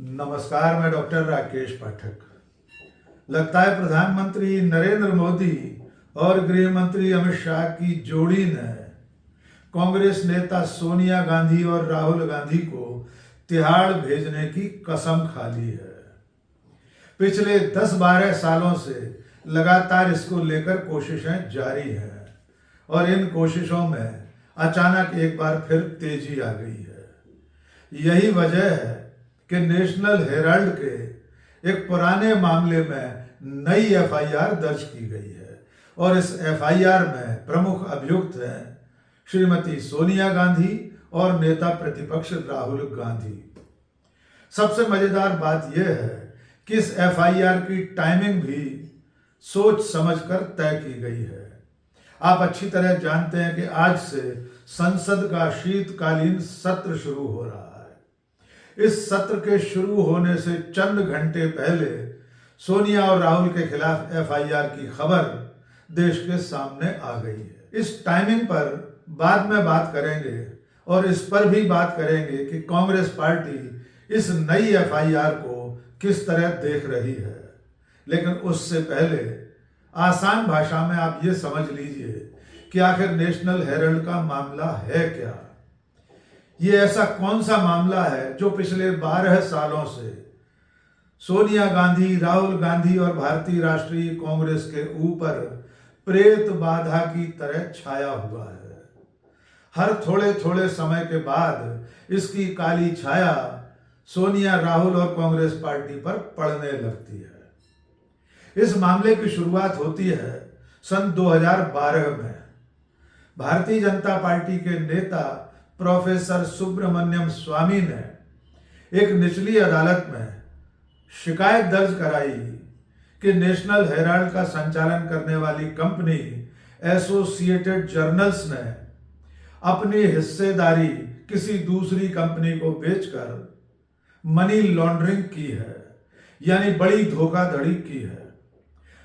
नमस्कार, मैं डॉक्टर राकेश पाठक। लगता है प्रधानमंत्री नरेंद्र मोदी और गृह मंत्री अमित शाह की जोड़ी ने कांग्रेस नेता सोनिया गांधी और राहुल गांधी को तिहाड़ भेजने की कसम खा ली है। पिछले 10-12 सालों से लगातार इसको लेकर कोशिशें जारी हैं और इन कोशिशों में अचानक एक बार फिर तेजी आ गई है। यही वजह है कि नेशनल हेराल्ड के एक पुराने मामले में नई एफआईआर दर्ज की गई है और इस एफआईआर में प्रमुख अभियुक्त हैं श्रीमती सोनिया गांधी और नेता प्रतिपक्ष राहुल गांधी। सबसे मजेदार बात यह है कि इस एफआईआर की टाइमिंग भी सोच समझकर तय की गई है। आप अच्छी तरह जानते हैं कि आज से संसद का शीतकालीन सत्र शुरू हो रहा है। इस सत्र के शुरू होने से चंद घंटे पहले सोनिया और राहुल के खिलाफ एफआईआर की खबर देश के सामने आ गई है। इस टाइमिंग पर बाद में बात करेंगे और इस पर भी बात करेंगे कि कांग्रेस पार्टी इस नई एफआईआर को किस तरह देख रही है। लेकिन उससे पहले आसान भाषा में आप ये समझ लीजिए कि आखिर नेशनल हेराल्ड का मामला है क्या। ये ऐसा कौन सा मामला है जो पिछले 12 सालों से सोनिया गांधी, राहुल गांधी और भारतीय राष्ट्रीय कांग्रेस के ऊपर प्रेत बाधा की तरह छाया हुआ है। हर थोड़े थोड़े समय के बाद इसकी काली छाया सोनिया, राहुल और कांग्रेस पार्टी पर पड़ने लगती है। इस मामले की शुरुआत होती है सन 2012 में। भारतीय जनता पार्टी के नेता प्रोफेसर सुब्रमण्यम स्वामी ने एक निचली अदालत में शिकायत दर्ज कराई कि नेशनल हेराल्ड का संचालन करने वाली कंपनी एसोसिएटेड जर्नल्स ने अपनी हिस्सेदारी किसी दूसरी कंपनी को बेचकर मनी लॉन्ड्रिंग की है, यानी बड़ी धोखाधड़ी की है।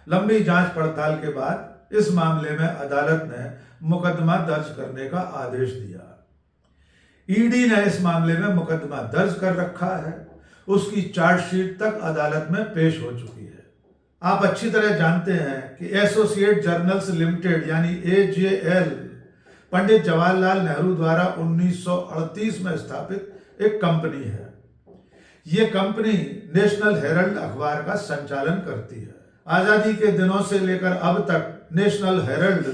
लंबी जांच पड़ताल के बाद इस मामले में अदालत ने मुकदमा दर्ज करने का आदेश दिया। ईडी ने इस मामले में मुकदमा दर्ज कर रखा है। उसकी चार्जशीट तक अदालत में पेश हो चुकी है। आप अच्छी तरह जानते हैं कि एसोसिएट जर्नल्स लिमिटेड यानी एजेएल पंडित जवाहरलाल नेहरू द्वारा 1938 में स्थापित एक कंपनी है। ये कंपनी नेशनल हेराल्ड अखबार का संचालन करती है। आजादी के दिनों से लेकर अब तक नेशनल हेराल्ड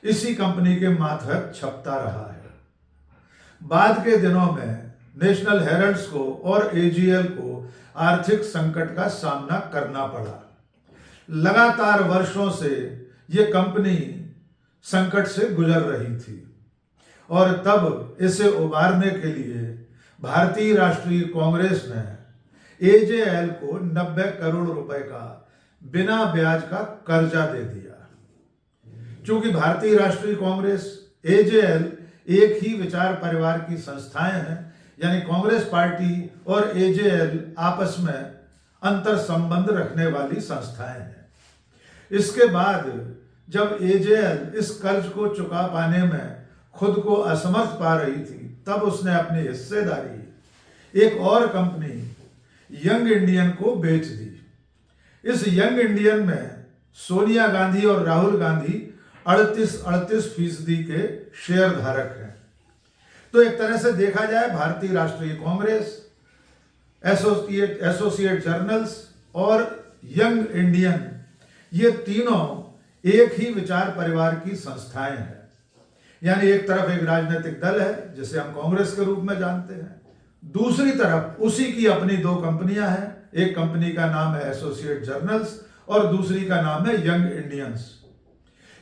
इसी कंपनी के मातहत छपता रहा है। बाद के दिनों में नेशनल हेराल्ड्स को और एजीएल को आर्थिक संकट का सामना करना पड़ा। लगातार वर्षों से यह कंपनी संकट से गुजर रही थी और तब इसे उबारने के लिए भारतीय राष्ट्रीय कांग्रेस ने एजेएल को 90 करोड़ रुपए का बिना ब्याज का कर्जा दे दिया। चूंकि भारतीय राष्ट्रीय कांग्रेस, एजेएल एक ही विचार परिवार की संस्थाएं हैं, यानी कांग्रेस पार्टी और एजेएल आपस में अंतर संबंध रखने वाली संस्थाएं हैं। इसके बाद जब एजेएल इस कर्ज को चुका पाने में खुद को असमर्थ पा रही थी, तब उसने अपनी हिस्सेदारी एक और कंपनी यंग इंडियन को बेच दी। इस यंग इंडियन में सोनिया गांधी और राहुल गांधी 38% के शेयर धारक हैं। तो एक तरह से देखा जाए, भारतीय राष्ट्रीय कांग्रेस, एसोसिएट जर्नल्स और यंग इंडियन, ये तीनों एक ही विचार परिवार की संस्थाएं हैं। यानी एक तरफ एक राजनीतिक दल है जिसे हम कांग्रेस के रूप में जानते हैं, दूसरी तरफ उसी की अपनी 2 कंपनियां हैं। एक कंपनी का नाम है एसोसिएट जर्नल्स और दूसरी का नाम है यंग इंडियंस।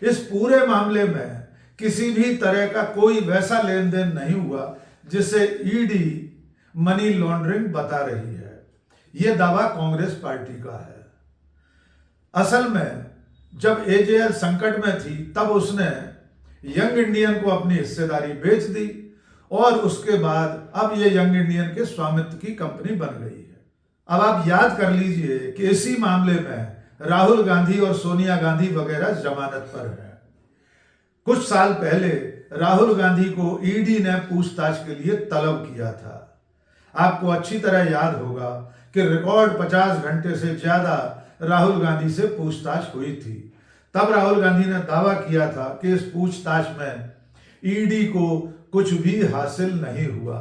इस पूरे मामले में किसी भी तरह का कोई वैसा लेन देन नहीं हुआ जिसे ईडी मनी लॉन्ड्रिंग बता रही है। यह दावा कांग्रेस पार्टी का है। असल में जब एजेएल संकट में थी, तब उसने यंग इंडियन को अपनी हिस्सेदारी बेच दी और उसके बाद अब यह यंग इंडियन के स्वामित्व की कंपनी बन गई है। अब आप याद कर लीजिए कि इसी मामले में राहुल गांधी और सोनिया गांधी वगैरह जमानत पर है। कुछ साल पहले राहुल गांधी को ईडी ने पूछताछ के लिए तलब किया था। आपको अच्छी तरह याद होगा कि रिकॉर्ड 50 घंटे से ज्यादा राहुल गांधी से पूछताछ हुई थी। तब राहुल गांधी ने दावा किया था कि इस पूछताछ में ईडी को कुछ भी हासिल नहीं हुआ।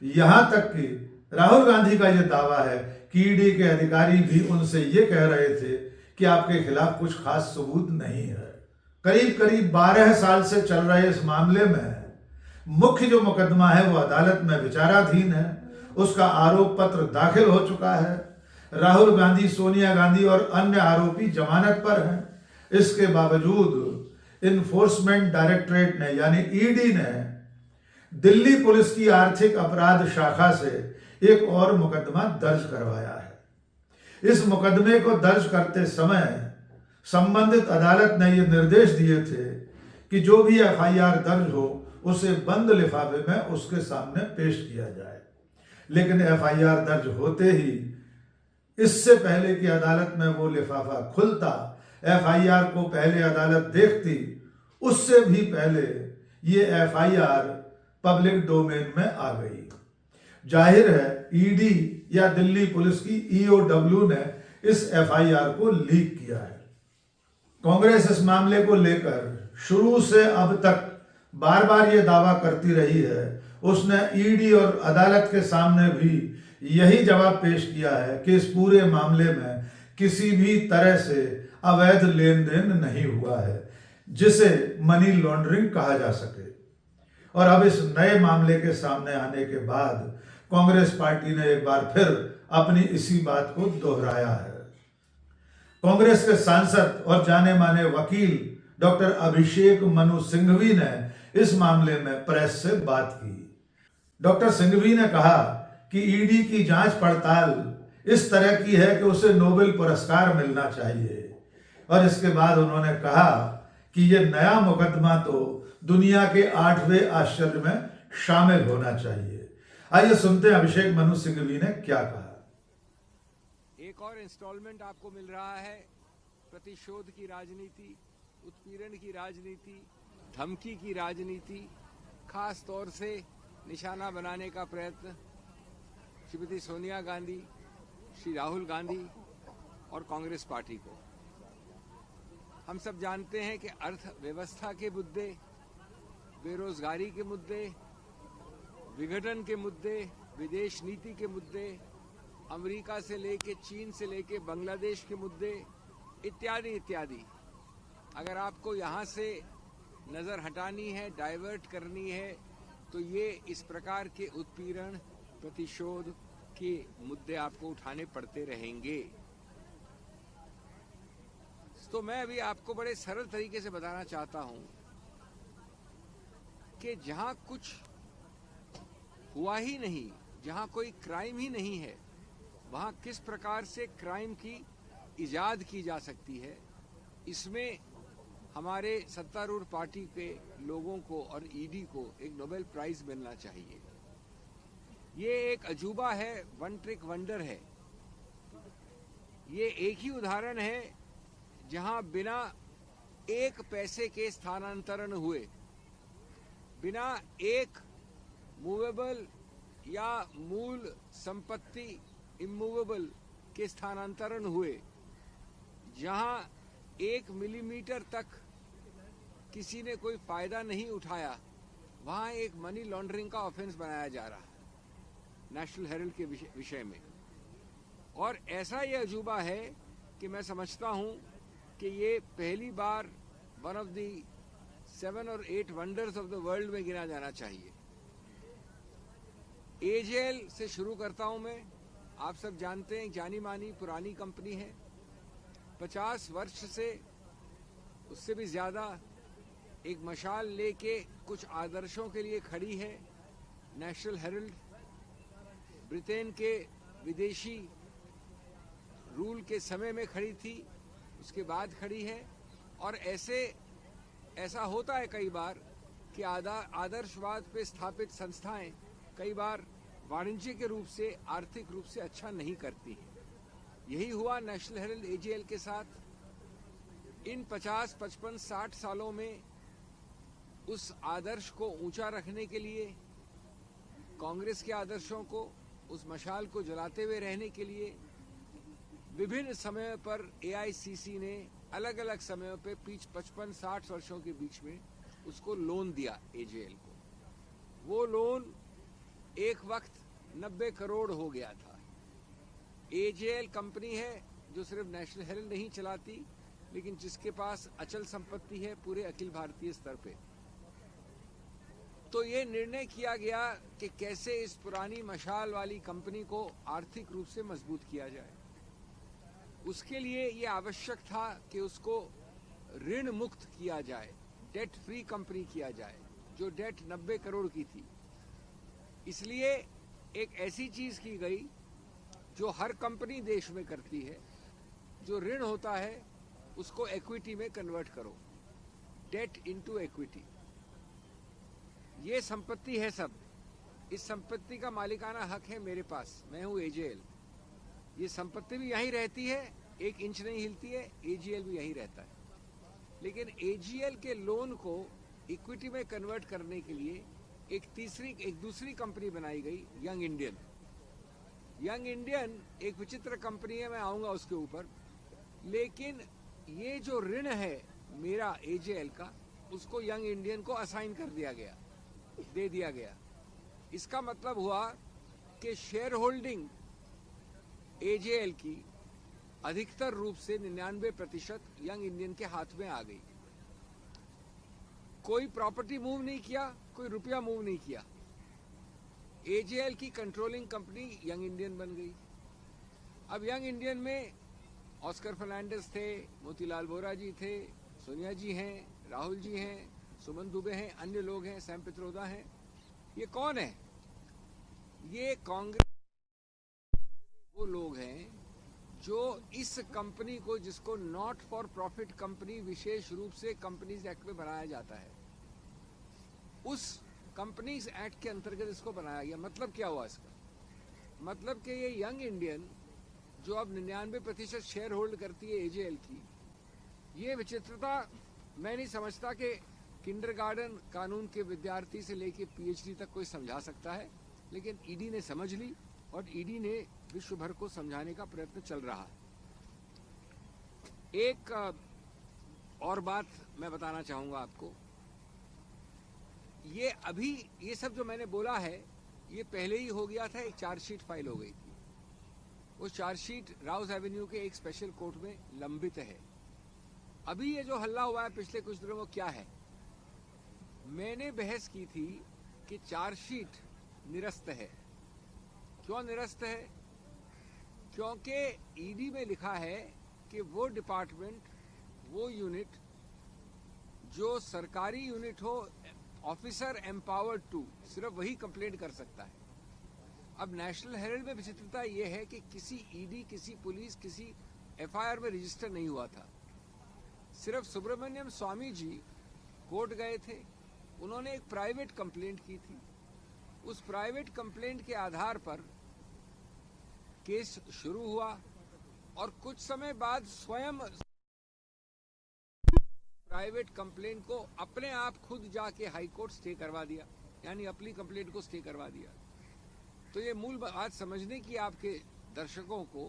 यहां तक कि राहुल गांधी का यह दावा है कि ईडी के अधिकारी भी उनसे ये कह रहे थे कि आपके खिलाफ कुछ खास सबूत नहीं है। करीब करीब 12 साल से चल रहे इस मामले में मुख्य जो मुकदमा है वो अदालत में विचाराधीन है। उसका आरोप पत्र दाखिल हो चुका है। राहुल गांधी, सोनिया गांधी और अन्य आरोपी जमानत पर हैं। इसके बावजूद इन्फोर्समेंट डायरेक्टरेट ने यानी ईडी ने दिल्ली पुलिस की आर्थिक अपराध शाखा से एक और मुकदमा दर्ज करवाया है। इस मुकदमे को दर्ज करते समय संबंधित अदालत ने यह निर्देश दिए थे कि जो भी एफआईआर दर्ज हो उसे बंद लिफाफे में उसके सामने पेश किया जाए। लेकिन एफआईआर दर्ज होते ही इससे पहले कि अदालत में वो लिफाफा खुलता, एफआईआर को पहले अदालत देखती, उससे भी पहले ये एफआईआर पब्लिक डोमेन में आ गई। जाहिर है ईडी या दिल्ली पुलिस की ईओडब्ल्यू ने इस एफआईआर को लीक किया है। कांग्रेस इस मामले को लेकर शुरू से अब तक बार बार ये दावा करती रही है। उसने ईडी और अदालत के सामने भी यही जवाब पेश किया है कि इस पूरे मामले में किसी भी तरह से अवैध लेन देन नहीं हुआ है जिसे मनी लॉन्ड्रिंग कहा जा सके। और अब इस नए मामले के सामने आने के बाद कांग्रेस पार्टी ने एक बार फिर अपनी इसी बात को दोहराया है। कांग्रेस के सांसद और जाने माने वकील डॉक्टर अभिषेक मनु सिंघवी ने इस मामले में प्रेस से बात की। डॉक्टर सिंघवी ने कहा कि ईडी की जांच पड़ताल इस तरह की है कि उसे नोबेल पुरस्कार मिलना चाहिए। और इसके बाद उन्होंने कहा कि यह नया मुकदमा तो दुनिया के 8वें आश्चर्य में शामिल होना चाहिए। आइए सुनते हैं अभिषेक मनु सिंघवी ने क्या कहा। एक और इंस्टॉलमेंट आपको मिल रहा है प्रतिशोध की राजनीति, उत्पीड़न की राजनीति, धमकी की राजनीति, खास तौर से निशाना बनाने का प्रयत्न श्रीमती सोनिया गांधी, श्री राहुल गांधी और कांग्रेस पार्टी को। हम सब जानते हैं कि अर्थव्यवस्था के मुद्दे, बेरोजगारी के मुद्दे, विघटन के मुद्दे, विदेश नीति के मुद्दे, अमेरिका से लेके चीन से लेके बांग्लादेश के मुद्दे इत्यादि इत्यादि, अगर आपको यहाँ से नज़र हटानी है, डाइवर्ट करनी है, तो ये इस प्रकार के उत्पीड़न, प्रतिशोध के मुद्दे आपको उठाने पड़ते रहेंगे। तो मैं अभी आपको बड़े सरल तरीके से बताना चाहता हूं कि जहां कुछ हुआ ही नहीं, जहां कोई क्राइम ही नहीं है, वहां किस प्रकार से क्राइम की इजाद की जा सकती है। इसमें हमारे सत्तारूढ़ पार्टी के लोगों को और ईडी को एक नोबेल प्राइज मिलना चाहिए। ये एक अजूबा है, वन ट्रिक वंडर है। ये एक ही उदाहरण है जहां बिना एक पैसे के स्थानांतरण हुए, बिना एक मूवेबल या मूल संपत्ति इमूवेबल के स्थानांतरण हुए, जहां 1 मिलीमीटर तक किसी ने कोई फायदा नहीं उठाया, वहां एक मनी लॉन्ड्रिंग का ऑफेंस बनाया जा रहा है नेशनल हेरल्ड के विषय में। और ऐसा ये अजूबा है कि मैं समझता हूं कि ये पहली बार वन ऑफ द 7 और 8 वंडर्स ऑफ द वर्ल्ड में गिना जाना चाहिए। एजेएल से शुरू करता हूं मैं। आप सब जानते हैं जानी मानी पुरानी कंपनी है, 50 वर्ष से उससे भी ज्यादा एक मशाल लेके कुछ आदर्शों के लिए खड़ी है। नेशनल हेरल्ड ब्रिटेन के विदेशी रूल के समय में खड़ी थी, उसके बाद खड़ी है। और ऐसा होता है कई बार कि आदर्शवाद पे स्थापित संस्थाएं कई बार वाणिज्यिक रूप से, आर्थिक रूप से अच्छा नहीं करती हैं। यही हुआ नेशनल हेरल्ड एजेएल के साथ। इन 50, 55, 60 सालों में उस आदर्श को ऊंचा रखने के लिए, कांग्रेस के आदर्शों को, उस मशाल को जलाते हुए रहने के लिए विभिन्न समयों पर एआईसीसी ने अलग अलग समयों पे 55-60 वर्षों के बीच में उसको लोन दिया एजेएल को। वो लोन एक वक्त 90 करोड़ हो गया था। एजेएल कंपनी है जो सिर्फ नेशनल हेराल्ड नहीं चलाती, लेकिन जिसके पास अचल संपत्ति है पूरे अखिल भारतीय स्तर पे। तो ये निर्णय किया गया कि कैसे इस पुरानी मशाल वाली कंपनी को आर्थिक रूप से मजबूत किया जाए। उसके लिए ये आवश्यक था कि उसको ऋण मुक्त किया जाए, डेट फ्री कंपनी किया जाए, जो डेट 90 करोड़ की थी। इसलिए एक ऐसी चीज की गई जो हर कंपनी देश में करती है, जो ऋण होता है उसको इक्विटी में कन्वर्ट करो, डेट इनटू इक्विटी। ये संपत्ति है सब, इस संपत्ति का मालिकाना हक है मेरे पास, मैं हूं एजेएल। ये संपत्ति भी यहीं रहती है, 1 इंच नहीं हिलती है, एजीएल भी यहीं रहता है। लेकिन एजीएल के लोन को इक्विटी में कन्वर्ट करने के लिए एक दूसरी कंपनी बनाई गई, यंग इंडियन। यंग इंडियन एक विचित्र कंपनी है, मैं आऊंगा उसके ऊपर। लेकिन ये जो ऋण है मेरा एजेएल का, उसको यंग इंडियन को असाइन कर दिया गया, दे दिया गया। इसका मतलब हुआ कि शेयर होल्डिंग एजेएल की अधिकतर रूप से 99% यंग इंडियन के हाथ में आ गई। कोई प्रॉपर्टी मूव नहीं किया, कोई रुपया मूव नहीं किया। एजेएल की कंट्रोलिंग कंपनी यंग इंडियन बन गई। अब यंग इंडियन में ऑस्कर फर्नांडिस थे, मोतीलाल वोरा जी थे, सोनिया जी हैं, राहुल जी हैं, सुमन दुबे हैं, अन्य लोग हैं, सैम पित्रोदा हैं। ये कौन है? ये कांग्रेस वो लोग हैं जो इस कंपनी को, जिसको नॉट फॉर प्रॉफिट कंपनी विशेष रूप से कंपनीज एक्ट में बनाया जाता है, उस कंपनीज एक्ट के अंतर्गत इसको बनाया गया। मतलब क्या हुआ इसका? मतलब कि ये यंग इंडियन जो अब 99% शेयर होल्ड करती है एजेएल की, ये विचित्रता मैं नहीं समझता कि किंडरगार्टन कानून के विद्यार्थी से लेके पीएचडी तक कोई समझा सकता है, लेकिन ईडी ने समझ ली और ईडी ने विश्व भर को समझाने का प्रयत्न चल रहा है। एक और बात मैं बताना चाहूंगा आपको। ये अभी ये सब जो मैंने बोला है ये पहले ही हो गया था, एक चार्जशीट फाइल हो गई थी। वो चार्जशीट राउस एवेन्यू के एक स्पेशल कोर्ट में लंबित है। अभी ये जो हल्ला हुआ है पिछले कुछ दिनों में क्या है? मैंने बहस की थी कि चार्जशीट निरस्त है। क्यों निरस्त है? क्योंकि ईडी में लिखा है कि वो डिपार्टमेंट, वो यूनिट जो सरकारी यूनिट हो, ऑफिसर एम्पावर्ड टू, सिर्फ वही कंप्लेंट कर सकता है। अब नेशनल हेराल्ड में विचित्रता ये है कि किसी ईडी, किसी पुलिस, किसी एफआईआर में रजिस्टर नहीं हुआ था। सिर्फ सुब्रमण्यम स्वामी जी कोर्ट गए थे, उन्होंने एक प्राइवेट कंप्लेंट की थी। उस प्राइवेट कंप्लेंट के आधार पर केस शुरू हुआ और कुछ समय बाद स्वयं प्राइवेट कंप्लेंट को अपने आप खुद जाके हाई कोर्ट स्टे करवा दिया, यानी अपनी कंप्लेंट को स्टे करवा दिया। तो ये मूल बात समझने की आपके दर्शकों को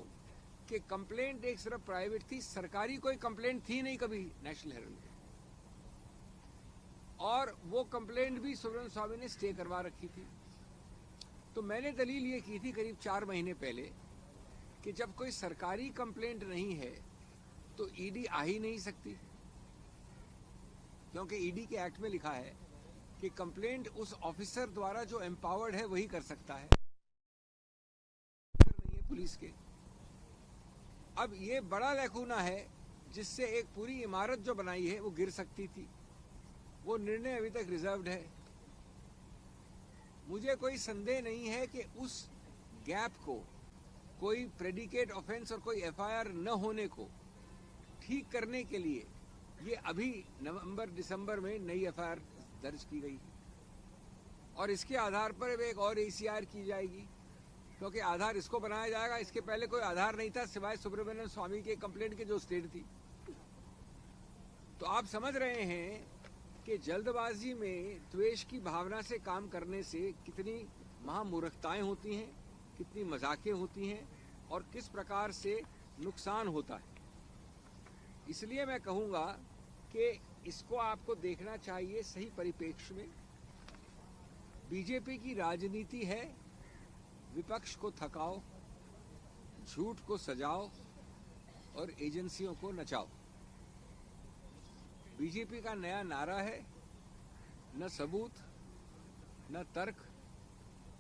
कि कंप्लेंट एक सिर्फ प्राइवेट थी, सरकारी कोई कंप्लेंट थी नहीं कभी नेशनल हेराल्ड में। और वो कंप्लेंट भी सुब्रमण्यम स्वामी ने स्टे करवा रखी थी। तो मैंने दलील ये की थी करीब 4 महीने पहले कि जब कोई सरकारी कंप्लेंट नहीं है तो ईडी आ ही नहीं सकती, क्योंकि ईडी के एक्ट में लिखा है कि कंप्लेंट उस ऑफिसर द्वारा जो एम्पावर्ड है वही कर सकता है, नहीं है पुलिस के। अब ये बड़ा लैकूना है जिससे एक पूरी इमारत जो बनाई है वो गिर सकती थी। वो निर्णय अभी तक रिजर्व्ड है। मुझे कोई संदेह नहीं है कि उस गैप को, कोई प्रेडिकेट ऑफेंस और कोई एफआईआर न होने को ठीक करने के लिए ये अभी नवंबर-दिसंबर में नई एफआईआर दर्ज की गई और इसके आधार पर एक और एसीआर की जाएगी, क्योंकि आधार इसको बनाया जाएगा। इसके पहले कोई आधार नहीं था सिवाय सुब्रमण्यम स्वामी के कंप्लेंट के जो स्टेट थी। तो आप समझ रहे हैं कि जल्दबाजी में द्वेष की भावना से काम करने से कितनी महामूर्खताएं होती हैं। कितनी मजाकें होती हैं और किस प्रकार से नुकसान होता है। इसलिए मैं कहूँगा कि इसको आपको देखना चाहिए सही परिप्रेक्ष्य में। बीजेपी की राजनीति है विपक्ष को थकाओ, झूठ को सजाओ और एजेंसियों को नचाओ। बीजेपी का नया नारा है, न सबूत न तर्क,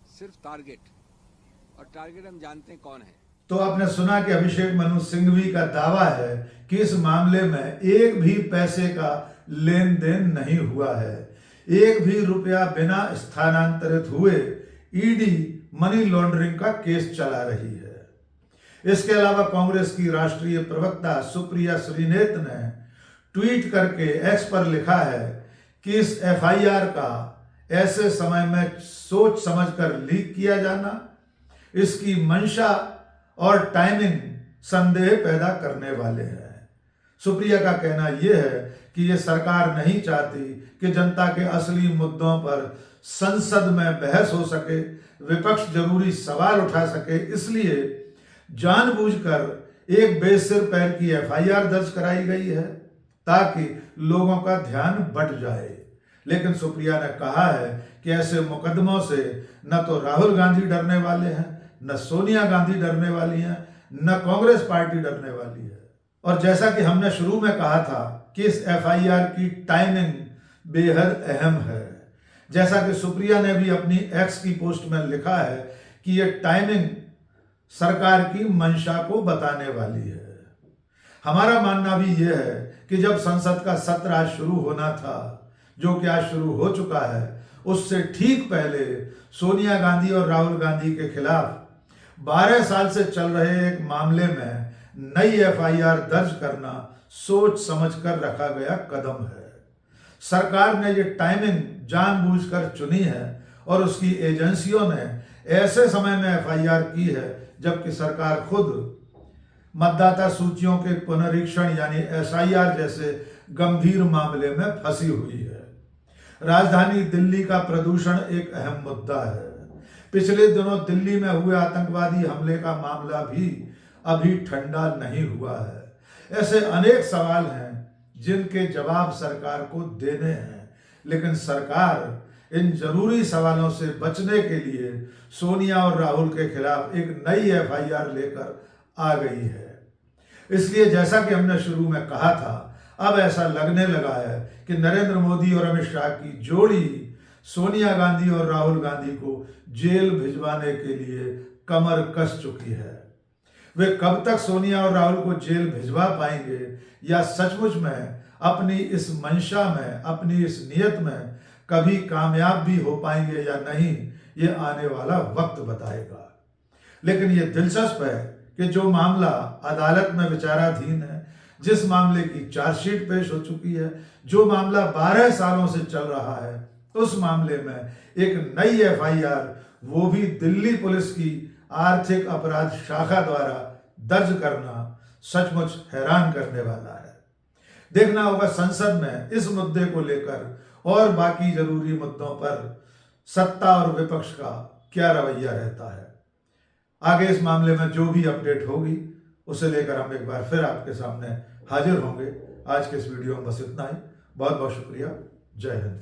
सिर्फ टारगेट। और टारगेट हम जानते हैं कौन है। तो आपने सुना कि अभिषेक मनु सिंघवी का दावा है कि इस मामले में एक भी पैसे का लेन देन नहीं हुआ है, एक भी रुपया बिना स्थानांतरित हुए ईडी मनी लॉन्ड्रिंग का केस चला रही है। इसके अलावा कांग्रेस की राष्ट्रीय प्रवक्ता सुप्रिया श्रीनेत ने ट्वीट करके एक्स पर लिखा है कि इस एफआईआर का ऐसे समय में सोच समझकर लीक किया जाना, इसकी मंशा और टाइमिंग संदेह पैदा करने वाले हैं। सुप्रिया का कहना यह है कि यह सरकार नहीं चाहती कि जनता के असली मुद्दों पर संसद में बहस हो सके, विपक्ष जरूरी सवाल उठा सके, इसलिए जानबूझकर एक बेसिर पैर की एफआईआर दर्ज कराई गई है ताकि लोगों का ध्यान बट जाए। लेकिन सुप्रिया ने कहा है कि ऐसे मुकदमों से न तो राहुल गांधी डरने वाले हैं, न सोनिया गांधी डरने वाली हैं, न कांग्रेस पार्टी डरने वाली है। और जैसा कि हमने शुरू में कहा था कि इस एफआईआर की टाइमिंग बेहद अहम है। जैसा कि सुप्रिया ने भी अपनी एक्स की पोस्ट में लिखा है कि यह टाइमिंग सरकार की मंशा को बताने वाली है। हमारा मानना भी यह है कि जब संसद का सत्र आज शुरू होना था, जो कि आज शुरू हो चुका है, उससे ठीक पहले सोनिया गांधी और राहुल गांधी के खिलाफ 12 साल से चल रहे एक मामले में नई एफआईआर दर्ज करना सोच समझकर रखा गया कदम है। सरकार ने ये टाइमिंग जानबूझकर चुनी है और उसकी एजेंसियों ने ऐसे समय में एफआईआर की है जबकि सरकार खुद मतदाता सूचियों के पुनरीक्षण यानी एसआईआर जैसे गंभीर मामले में फंसी हुई है। राजधानी दिल्ली का प्रदूषण एक अहम मुद्दा है। पिछले दिनों दिल्ली में हुए आतंकवादी हमले का मामला भी अभी ठंडा नहीं हुआ है। ऐसे अनेक सवाल हैं जिनके जवाब सरकार को देने हैं, लेकिन सरकार इन जरूरी सवालों से बचने के लिए सोनिया और राहुल के खिलाफ एक नई एफआईआर लेकर आ गई है। इसलिए जैसा कि हमने शुरू में कहा था, अब ऐसा लगने लगा है कि नरेंद्र मोदी और अमित शाह की जोड़ी सोनिया गांधी और राहुल गांधी को जेल भिजवाने के लिए कमर कस चुकी है। वे कब तक सोनिया और राहुल को जेल भिजवा पाएंगे या सचमुच में अपनी इस मंशा में, अपनी इस नियत में कभी कामयाब भी हो पाएंगे या नहीं, ये आने वाला वक्त बताएगा। लेकिन ये दिलचस्प है कि जो मामला अदालत में विचाराधीन है, जिस मामले की चार्जशीट पेश हो चुकी है, जो मामला 12 सालों से चल रहा है, उस मामले में एक नई एफआईआर, वो भी दिल्ली पुलिस की आर्थिक अपराध शाखा द्वारा दर्ज करना सचमुच हैरान करने वाला है। देखना होगा संसद में इस मुद्दे को लेकर और बाकी जरूरी मुद्दों पर सत्ता और विपक्ष का क्या रवैया रहता है। आगे इस मामले में जो भी अपडेट होगी उसे लेकर हम एक बार फिर आपके सामने हाजिर होंगे। आज के इस वीडियो में बस इतना ही। बहुत बहुत शुक्रिया। जय हिंद।